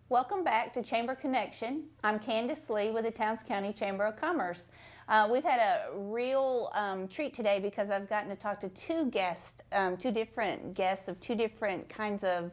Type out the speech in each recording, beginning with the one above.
Welcome back to Chamber Connection. I'm Candace Lee with the Towns County Chamber of Commerce. We've had a real treat today because I've gotten to talk to two different guests of two different kinds of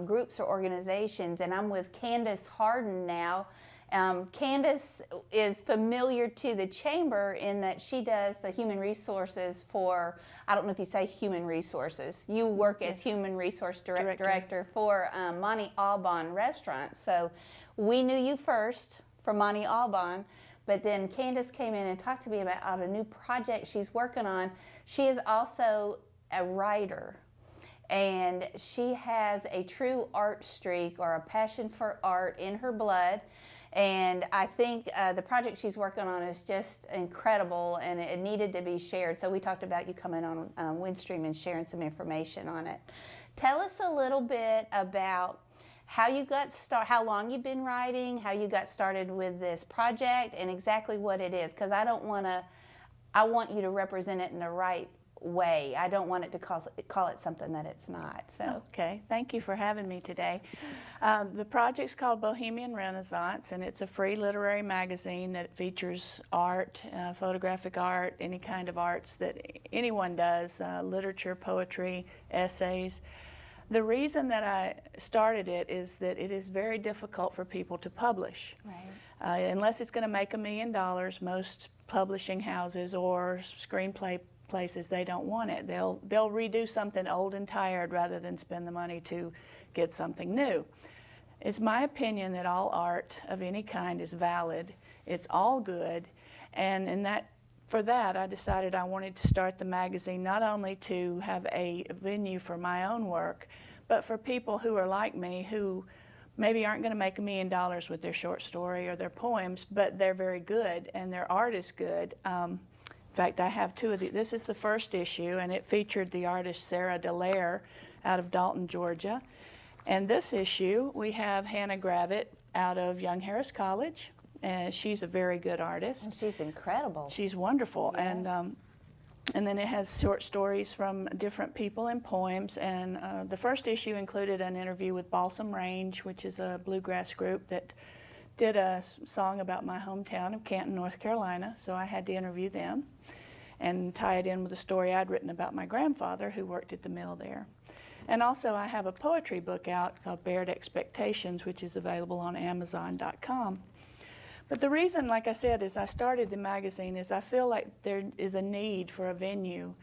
groups or organizations, and I'm with Candace Harden now. Candace is familiar to the Chamber in that she does the human resources for, I don't know if you say human resources, you work as human resource director for Monty Aubon Restaurant. So we knew you first from Monty Aubon, but then Candace came in and talked to me about a new project she's working on. She is also a writer, and she has a true art streak or a passion for art in her blood. And I think the project she's working on is just incredible, and it needed to be shared. So we talked about you coming on Windstream and sharing some information on it. Tell us a little bit about how you got started, how long you've been writing, how you got started with this project, and exactly what it is. Because I want you to represent it in the right way. I don't want it to call it something that it's not. So okay, thank you for having me today. The project's called Bohemian Renaissance, and it's a free literary magazine that features art, photographic art, any kind of arts that anyone does, literature, poetry, essays. The reason that I started it is that it is very difficult for people to publish. Right. Unless it's going to make $1 million, most publishing houses or screenplay places, they don't want it. They'll redo something old and tired rather than spend the money to get something new. It's my opinion that all art of any kind is valid. It's all good, and for that I decided I wanted to start the magazine not only to have a venue for my own work, but for people who are like me, who maybe aren't going to make $1 million with their short story or their poems, but they're very good and their art is good. In fact, I have two of these. This is the first issue, and it featured the artist Sarah Dallaire out of Dalton, Georgia. And this issue, we have Hannah Gravitt out of Young Harris College, and she's a very good artist. And she's incredible. She's wonderful. Yeah. And then it has short stories from different people and poems. And the first issue included an interview with Balsam Range, which is a bluegrass group that did a song about my hometown of Canton, North Carolina, so I had to interview them and tie it in with a story I'd written about my grandfather who worked at the mill there. And also I have a poetry book out called Bared Expectations, which is available on Amazon.com. But the reason, like I said, is I started the magazine is I feel like there is a need for a venue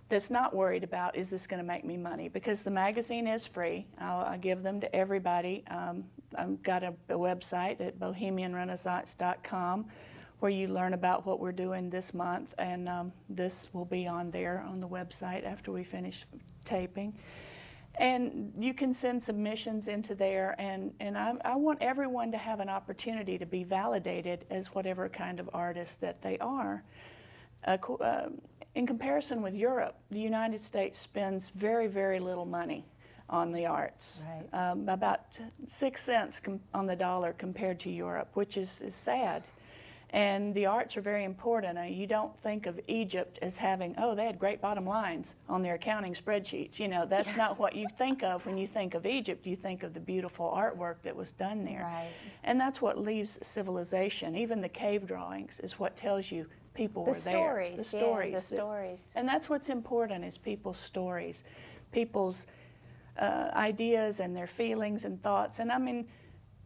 that's not worried about, is this going to make me money? Because the magazine is free. I give them to everybody. I've got a website at bohemianrenaissance.com where you learn about what we're doing this month, and this will be on there on the website after we finish taping. And you can send submissions into there, and I want everyone to have an opportunity to be validated as whatever kind of artist that they are. In comparison with Europe, the United States spends very, very little money on the arts. Right. About 6 cents on the dollar compared to Europe, which is sad. And the arts are very important. You don't think of Egypt as having, oh, they had great bottom lines on their accounting spreadsheets. You know, that's not what you think of when you think of Egypt. You think of the beautiful artwork that was done there. Right. And that's what leaves civilization. Even the cave drawings is what tells you people were there. The stories. The stories. And that's what's important, is people's stories, people's ideas and their feelings and thoughts. And I mean,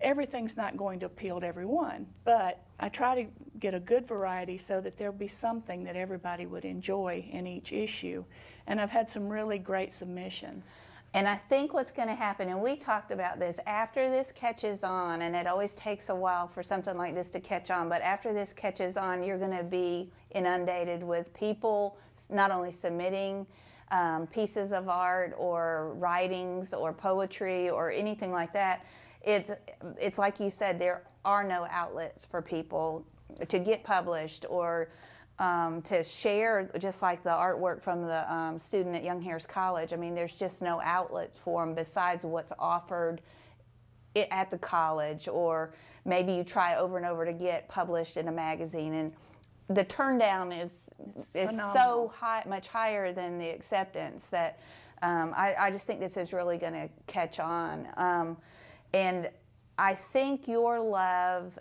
everything's not going to appeal to everyone, but I try to get a good variety so that there'll be something that everybody would enjoy in each issue. And I've had some really great submissions. And I think what's going to happen, and we talked about this, after this catches on, and it always takes a while for something like this to catch on, but after this catches on, you're going to be inundated with people not only submitting pieces of art or writings or poetry or anything like that. It's like you said, there are no outlets for people to get published or to share, just like the artwork from the student at Young Harris College. I mean, there's just no outlets for them besides what's offered at the college, or maybe you try over and over to get published in a magazine. And the turn down is so high, much higher than the acceptance, that I just think this is really going to catch on. And I think your love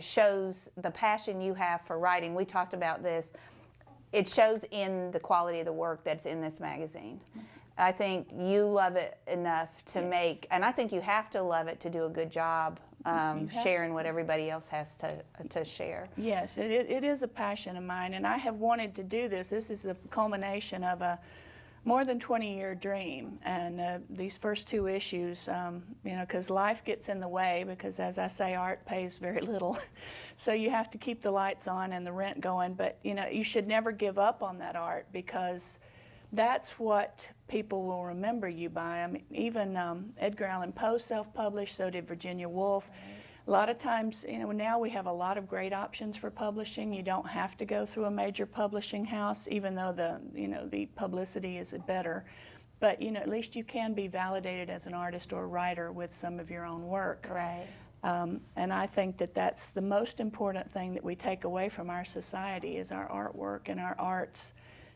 shows the passion you have for writing. We talked about this. It shows in the quality of the work that's in this magazine. I think you love it enough to make, and I think you have to love it to do a good job sharing what everybody else has to share. Yes, it is a passion of mine, and I have wanted to do this. This is the culmination of a more than 20-year dream, and these first 2 issues, you know, because life gets in the way, because as I say, art pays very little. So you have to keep the lights on and the rent going, but you know, you should never give up on that art, because that's what people will remember you by. I mean, even Edgar Allan Poe self-published, so did Virginia Woolf. A lot of times, you know, now we have a lot of great options for publishing. You don't have to go through a major publishing house, even though the publicity is better. But you know, at least you can be validated as an artist or a writer with some of your own work. Right. And I think that that's the most important thing that we take away from our society is our artwork and our arts.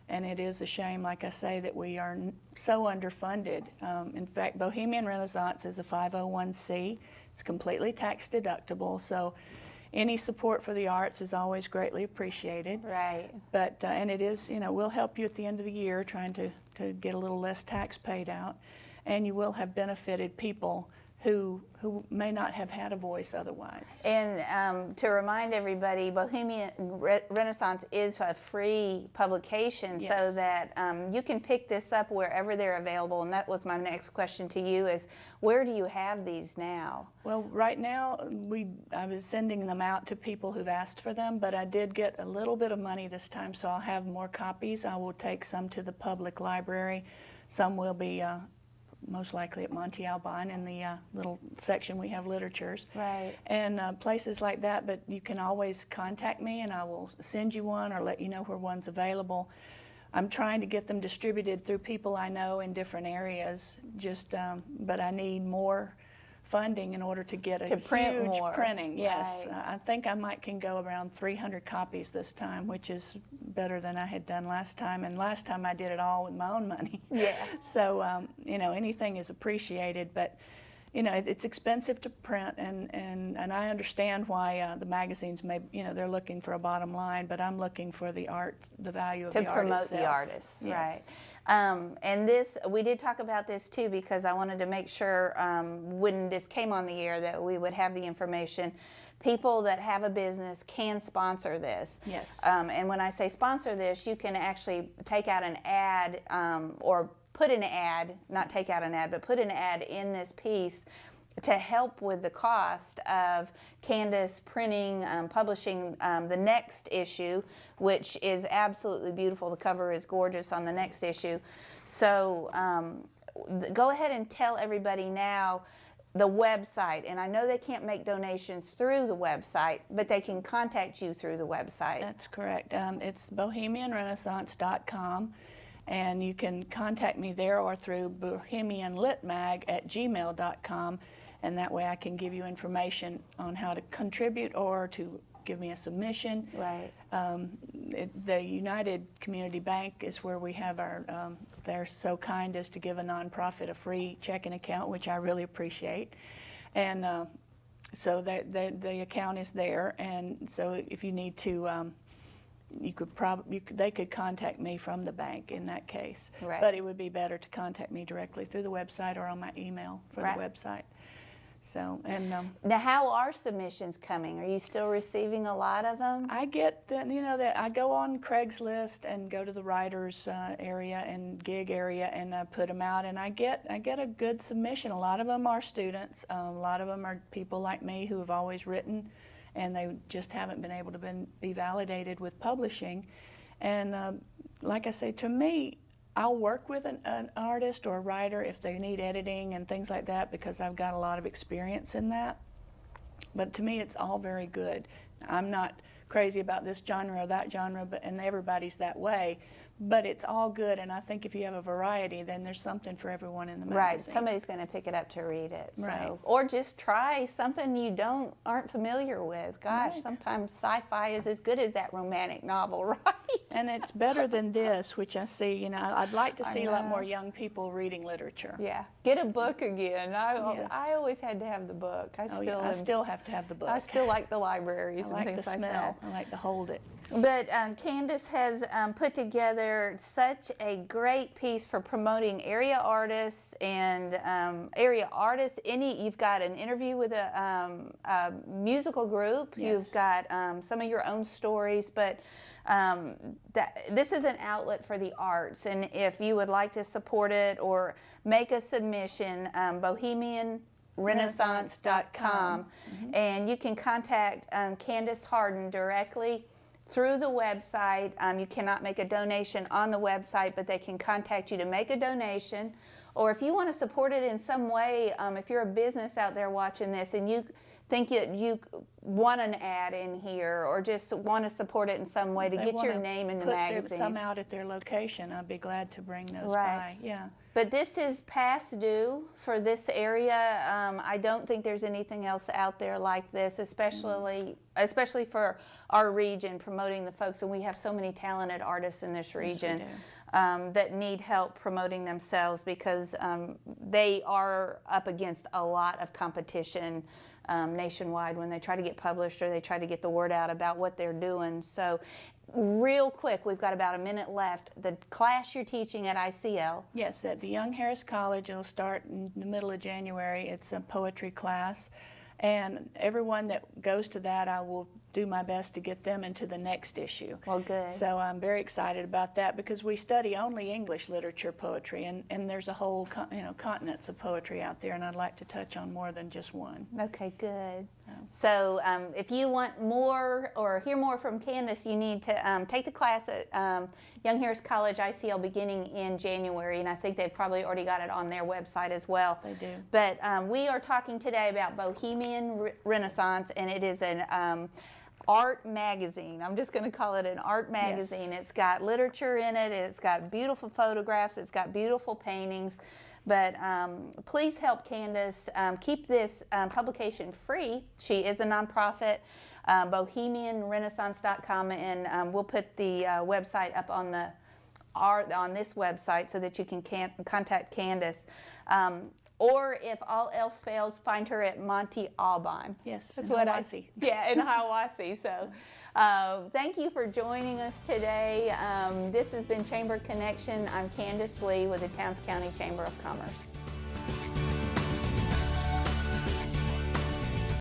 And it is a shame, like I say, that we are so underfunded. In fact, Bohemian Renaissance is a 501c. It's completely tax deductible, so any support for the arts is always greatly appreciated. Right. But and it is, you know, we'll help you at the end of the year trying to get a little less tax paid out, and you will have benefited people who may not have had a voice otherwise. And to remind everybody, Bohemian Renaissance is a free publication, Yes. so that you can pick this up wherever they're available. And that was my next question to you: is where do you have these now? Well, right now I was sending them out to people who've asked for them, but I did get a little bit of money this time, so I'll have more copies. I will take some to the public library. Some will be most likely at Monte Alban in the little section we have literatures. Right. And places like that, but you can always contact me and I will send you one or let you know where one's available. I'm trying to get them distributed through people I know in different areas, but I need more funding in order to get a To print huge more. printing. Yes, Right. I think I can go around 300 copies this time, which is better than I had done last time. And last time I did it all with my own money. Yeah. So you know, anything is appreciated, but you know, it's expensive to print, and I understand why the magazines they're looking for a bottom line, but I'm looking for the art, the value of the art To promote itself. the artists, Yes. right. And this, we did talk about this too, because I wanted to make sure when this came on the air that we would have the information. People that have a business can sponsor this. Yes. And when I say sponsor this, you can actually take out an ad or put an ad, not take out an ad, but put an ad in this piece to help with the cost of Candace printing, publishing the next issue, which is absolutely beautiful. The cover is gorgeous on the next issue. So go ahead and tell everybody now the website. And I know they can't make donations through the website, but they can contact you through the website. That's correct. It's bohemianrenaissance.com. And you can contact me there or through bohemianlitmag@gmail.com, and that way I can give you information on how to contribute or to give me a submission. Right. The United Community Bank is where we have our, they're so kind as to give a nonprofit a free checking account, which I really appreciate. And so the account is there, and so if you need to, they could contact me from the bank in that case. Right. But it would be better to contact me directly through the website or on my email for Right. the website. So, and Now, how are submissions coming? Are you still receiving a lot of them? I get I go on Craigslist and go to the writers area and gig area and put them out, and I get a good submission. A lot of them are students. A lot of them are people like me who have always written, and they just haven't been able to be validated with publishing. And like I say, to me, I'll work with an artist or a writer if they need editing and things like that, because I've got a lot of experience in that. But to me, it's all very good. I'm not crazy about this genre or that genre, and everybody's that way. But it's all good, and I think if you have a variety, then there's something for everyone in the magazine. Right, somebody's going to pick it up to read it. So. Right. Or just try something you aren't familiar with. Gosh, Right. sometimes sci-fi is as good as that romantic novel, right? And it's better than this, which I see, you know, I'd like to see a lot know. more young people reading literature. Yeah, get a book again. Yes. I always had to have the book. I still have to have the book. I still like the libraries I and like things the like smell. that. I like to hold it. But Candace has put together such a great piece for promoting area artists and You've got an interview with a musical group. Yes. You've got some of your own stories, but this is an outlet for the arts. And if you would like to support it or make a submission, BohemianRenaissance.com, and you can contact Candace Harden directly through the website. You cannot make a donation on the website, but they can contact you to make a donation. Or if you want to support it in some way, if you're a business out there watching this and you think you want an ad in here or just want to support it in some way to get your name in the magazine. Put some out at their location. I'd be glad to bring those Right. by. Yeah. But this is past due for this area. I don't think there's anything else out there like this, especially for our region, promoting the folks. And we have so many talented artists in this region that need help promoting themselves because they are up against a lot of competition nationwide when they try to get published or they try to get the word out about what they're doing. So real quick, we've got about a minute left. The class you're teaching at ICL. Yes, at the Young Harris College. It'll start in the middle of January. It's a poetry class. And everyone that goes to that, I will do my best to get them into the next issue. Well, good. So I'm very excited about that because we study only English literature poetry, and there's a whole continents of poetry out there, and I'd like to touch on more than just one. Okay, good. So if you want more or hear more from Candace, you need to take the class at Young Harris College ICL beginning in January, and I think they've probably already got it on their website as well. They do. But we are talking today about Bohemian Renaissance, and it is an art magazine. I'm just going to call it an art magazine. Yes. It's got literature in it. It's got beautiful photographs. It's got beautiful paintings. But please help Candace keep this publication free. She is a nonprofit, BohemianRenaissance.com, and we'll put the website up on this website so that you can contact Candace. Or if all else fails, find her at Monte Auburn. Yes, that's in what Hiawassee. Yeah, in Hiawassee. So thank you for joining us today. This has been Chamber Connection. I'm Candace Lee with the Towns County Chamber of Commerce.